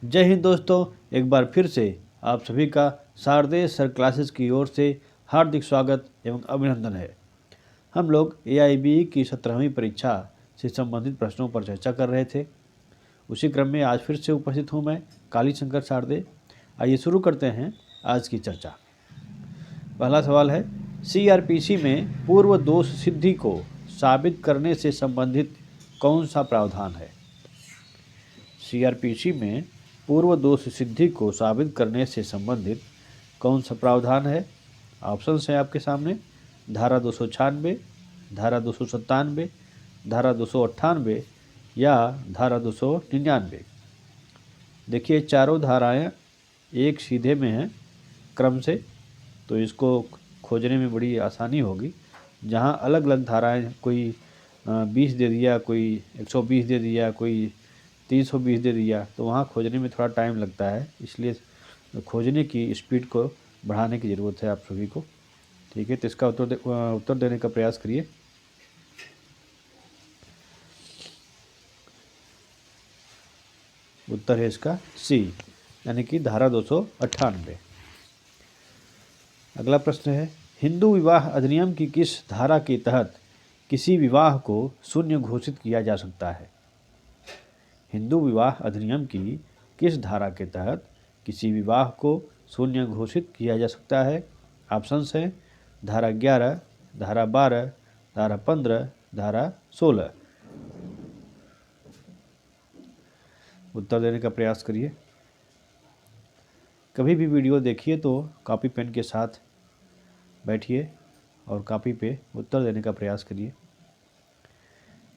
जय हिंद दोस्तों, एक बार फिर से आप सभी का शारदेय सर क्लासेस की ओर से हार्दिक स्वागत एवं अभिनंदन है। हम लोग AIBE की 17वीं परीक्षा से संबंधित प्रश्नों पर चर्चा कर रहे थे। उसी क्रम में आज फिर से उपस्थित हूँ मैं, काली शंकर शारदे। आइए शुरू करते हैं आज की चर्चा। पहला सवाल है, CRPC में पूर्व दोष सिद्धि को साबित करने से संबंधित कौन सा प्रावधान है? CRPC में पूर्व दोष सिद्धि को साबित करने से संबंधित कौन सा प्रावधान है? ऑप्शंस हैं आपके सामने, धारा 296, धारा 297, धारा 298 या धारा 299। देखिए चारों धाराएं एक सीधे में हैं क्रम से, तो इसको खोजने में बड़ी आसानी होगी। जहां अलग अलग धाराएं, कोई 20 दे दिया, कोई 120 दे दिया, कोई 320 दे दिया, तो वहाँ खोजने में थोड़ा टाइम लगता है। इसलिए खोजने की स्पीड को बढ़ाने की ज़रूरत है आप सभी को। ठीक है, तो इसका उत्तर देने का प्रयास करिए। उत्तर है इसका सी, यानी कि धारा 298। अगला प्रश्न है, हिंदू विवाह अधिनियम की किस धारा के तहत किसी विवाह को शून्य घोषित किया जा सकता है? हिंदू विवाह अधिनियम की किस धारा के तहत किसी विवाह को शून्य घोषित किया जा सकता है? ऑप्शंस हैं, धारा 11, धारा 12, धारा 15, धारा 16। उत्तर देने का प्रयास करिए। कभी भी वीडियो देखिए तो कॉपी पेन के साथ बैठिए और कॉपी पे उत्तर देने का प्रयास करिए।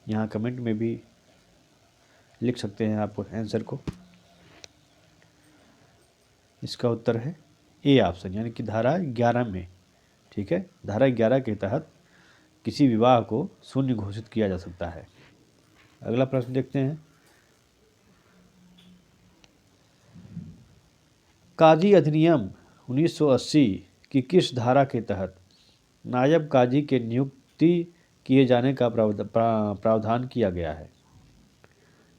यहाँ कमेंट में भी लिख सकते हैं आप आंसर को। इसका उत्तर है ए ऑप्शन, यानी कि धारा 11 में। ठीक है, धारा 11 के तहत किसी विवाह को शून्य घोषित किया जा सकता है। अगला प्रश्न देखते हैं, काजी अधिनियम 1980 की किस धारा के तहत नायब काजी के नियुक्ति किए जाने का प्रावधान किया गया है?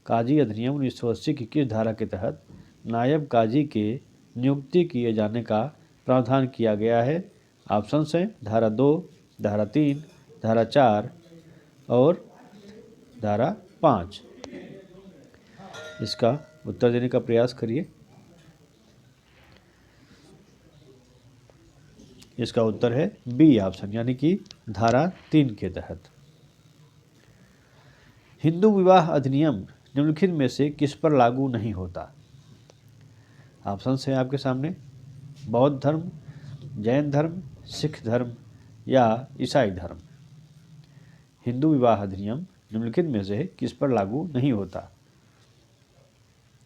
काजी अधिनियम 1980 की किस धारा के तहत नायब काजी के नियुक्ति किए जाने का प्रावधान किया गया है? ऑप्शंस हैं, धारा 2, धारा 3, धारा 4 और धारा 5। इसका उत्तर देने का प्रयास करिए। इसका उत्तर है बी ऑप्शन, यानी कि धारा 3 के तहत। हिंदू विवाह अधिनियम निम्नलिखित में से किस पर लागू नहीं होता? ऑप्शंस हैं आपके सामने, बौद्ध धर्म, जैन धर्म, सिख धर्म या ईसाई धर्म। हिंदू विवाह अधिनियम निम्नलिखित में से किस पर लागू नहीं होता?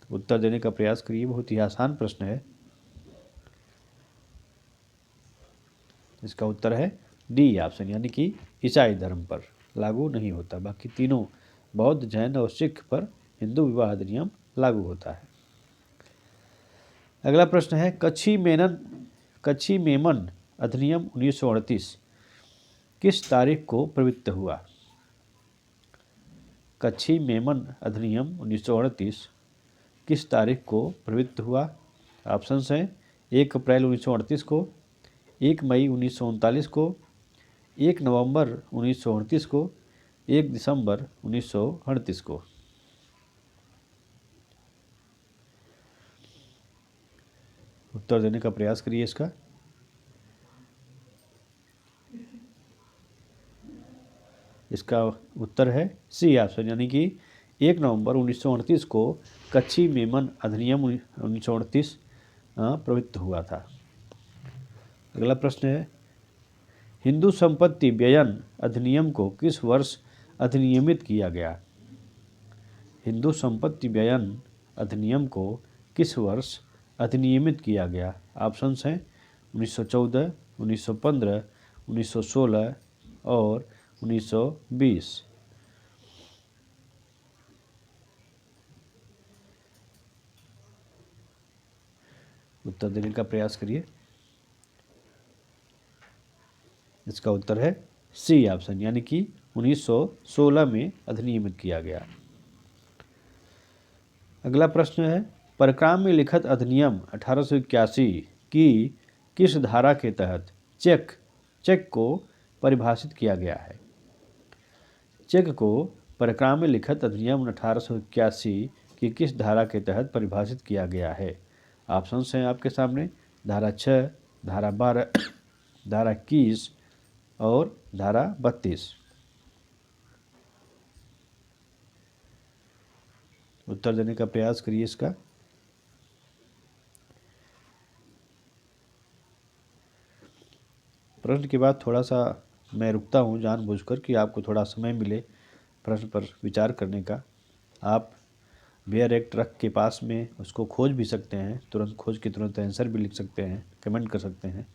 उत्तर देने का प्रयास करिए, बहुत ही आसान प्रश्न है। इसका उत्तर है डी ऑप्शन, यानी कि ईसाई धर्म पर लागू नहीं होता। बाकी तीनों, बौद्ध, जैन और सिख पर हिंदू विवाह अधिनियम लागू होता है। अगला प्रश्न है, कच्छी मेमन अधिनियम 1938 किस तारीख को प्रवृत्त हुआ? कच्छी मेमन अधिनियम 1938 किस तारीख को प्रवृत्त हुआ? ऑप्शंस हैं, 1 अप्रैल 1938 को, 1 मई 1939 को, 1 नवंबर 1938 को, 1 दिसंबर 1938 को। उत्तर देने का प्रयास करिए इसका। इसका उत्तर है सी ऑप्शन, यानी कि 1 नवंबर 1938 को कच्छी मेमन अधिनियम 1938 प्रवृत्त हुआ था। अगला प्रश्न है, हिंदू संपत्ति व्ययन अधिनियम को किस वर्ष अधिनियमित किया गया? हिंदू संपत्ति व्ययन अधिनियम को किस वर्ष अधिनियमित किया गया? ऑप्शंस हैं, 1914, 1915, 1916 और 1920। उत्तर देने का प्रयास करिए। इसका उत्तर है सी ऑप्शन, यानी कि 1916 में अधिनियमित किया गया। अगला प्रश्न है, परक्राम में लिखित अधिनियम 1881 की किस धारा के तहत चेक को परिभाषित किया गया है? चेक को परक्राम में लिखित अधिनियम 1881 की किस धारा के तहत परिभाषित किया गया है? ऑप्शंस हैं आपके सामने, धारा 6, धारा 12, धारा 21 और धारा 32। उत्तर देने का प्रयास करिए इसका। प्रश्न के बाद थोड़ा सा मैं रुकता हूँ जानबूझकर कि आपको थोड़ा समय मिले प्रश्न पर विचार करने का। आप वेयर एक्ट रख के पास में उसको खोज भी सकते हैं, तुरंत खोज के तुरंत आंसर भी लिख सकते हैं, कमेंट कर सकते हैं।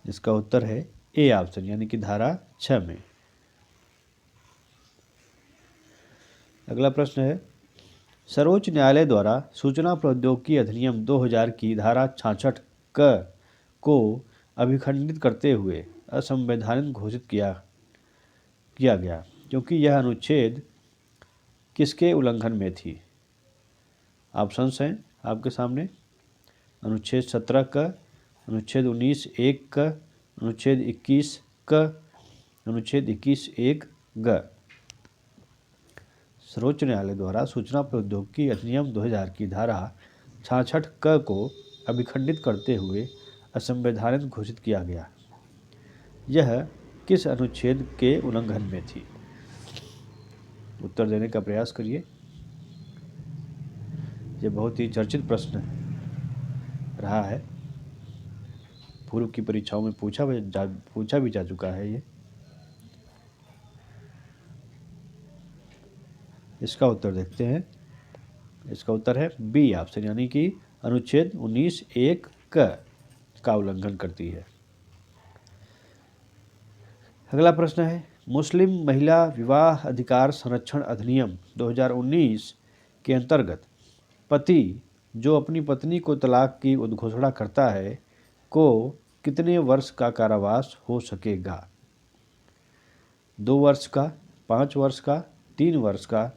इसका उत्तर है ए ऑप्शन, यानी कि धारा 6 में। अगला प्रश्न है, सर्वोच्च न्यायालय द्वारा सूचना प्रौद्योगिकी अधिनियम 2000 की धारा 66 क को अभिखंडित करते हुए असंवैधानिक घोषित किया गया, क्योंकि यह अनुच्छेद किसके उल्लंघन में थी? ऑप्शंस हैं आपके सामने, अनुच्छेद 17 का, अनुच्छेद 19(1) का, अनुच्छेद 21 का, अनुच्छेद 21(1) ग। सर्वोच्च न्यायालय द्वारा सूचना प्रौद्योगिकी अधिनियम 2000 की धारा 66 क को अभिखंडित करते हुए असंवैधानिक घोषित किया गया। यह किस अनुच्छेद के उल्लंघन में थी? उत्तर देने का प्रयास करिए। ये बहुत ही चर्चित प्रश्न रहा है, पूर्व की परीक्षाओं में पूछा भी जा चुका है ये। इसका उत्तर देखते हैं। इसका उत्तर है बी ऑप्शन, यानी कि अनुच्छेद 19(1) का उल्लंघन करती है। अगला प्रश्न है, मुस्लिम महिला विवाह अधिकार संरक्षण अधिनियम 2019 के अंतर्गत पति जो अपनी पत्नी को तलाक की उद्घोषणा करता है को कितने वर्ष का कारावास हो सकेगा? 2 वर्ष का, 5 वर्ष का, 3 वर्ष का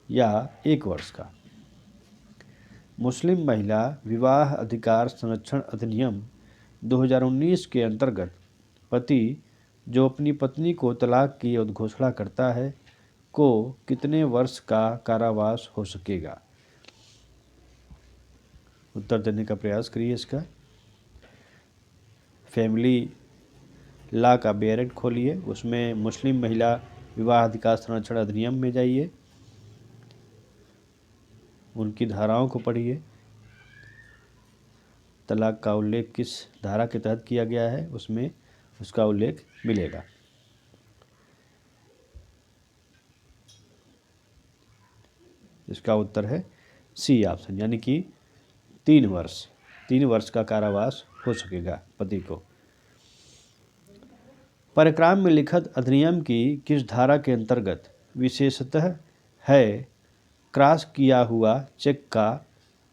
या 1 वर्ष का? मुस्लिम महिला विवाह अधिकार संरक्षण अधिनियम 2019 के अंतर्गत पति जो अपनी पत्नी को तलाक की उद्घोषणा करता है को कितने वर्ष का कारावास हो सकेगा? उत्तर देने का प्रयास करिए इसका। फैमिली लॉ का वेयर एक्ट खोलिए, उसमें मुस्लिम महिला विवाह अधिकार संरक्षण अधिनियम में जाइए, उनकी धाराओं को पढ़िए, तलाक का उल्लेख किस धारा के तहत किया गया है उसमें उसका उल्लेख मिलेगा। इसका उत्तर है सी ऑप्शन, यानी कि 3 वर्ष का कारावास हो सकेगा पति को। परक्राम में लिखित अधिनियम की किस धारा के अंतर्गत विशेषतः है क्रॉस किया हुआ चेक का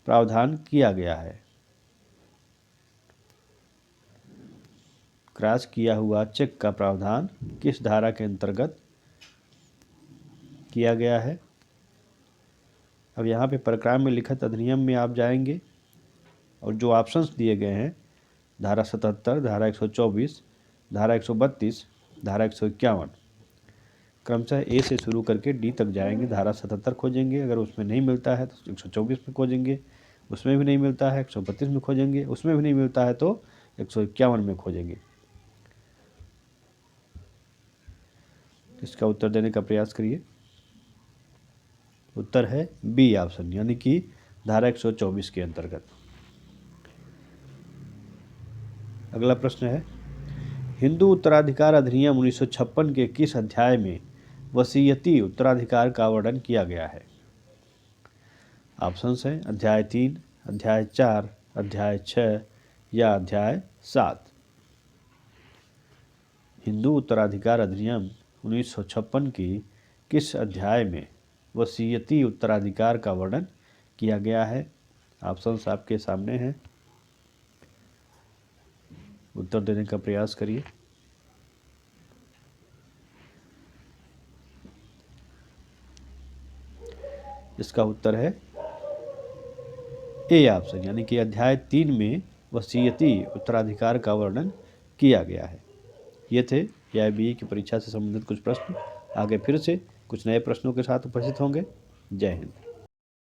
प्रावधान किया गया है? क्रॉस किया हुआ चेक का प्रावधान किस धारा के अंतर्गत किया गया है? अब यहाँ पे परक्राम में लिखित अधिनियम में आप जाएंगे और जो ऑप्शंस दिए गए हैं, धारा 77, धारा 124, धारा 132, धारा 151, क्रमशः ए से शुरू करके डी तक जाएंगे। धारा 77 खोजेंगे, अगर उसमें नहीं मिलता है तो 124 में खोजेंगे, उसमें भी नहीं मिलता है 132 में खोजेंगे, उसमें भी नहीं मिलता है तो 151 में खोजेंगे। इसका उत्तर देने का प्रयास करिए। उत्तर है बी ऑप्शन, यानी कि धारा 124 के अंतर्गत। अगला प्रश्न है, हिंदू उत्तराधिकार अधिनियम 1956 के किस अध्याय में वसीयती उत्तराधिकार का वर्णन किया गया है? ऑप्शंस हैं अध्याय 3, अध्याय 4, अध्याय 6 या अध्याय 7। हिंदू उत्तराधिकार अधिनियम 1956 की किस अध्याय में वसीयती उत्तराधिकार का वर्णन किया गया है? ऑप्शंस आपके सामने हैं, उत्तर देने का प्रयास करिए। इसका उत्तर है ए ऑप्शन, यानी कि अध्याय 3 में वसीयती उत्तराधिकार का वर्णन किया गया है। ये थे AIBE की परीक्षा से संबंधित कुछ प्रश्न। आगे फिर से कुछ नए प्रश्नों के साथ उपस्थित होंगे। जय हिंद।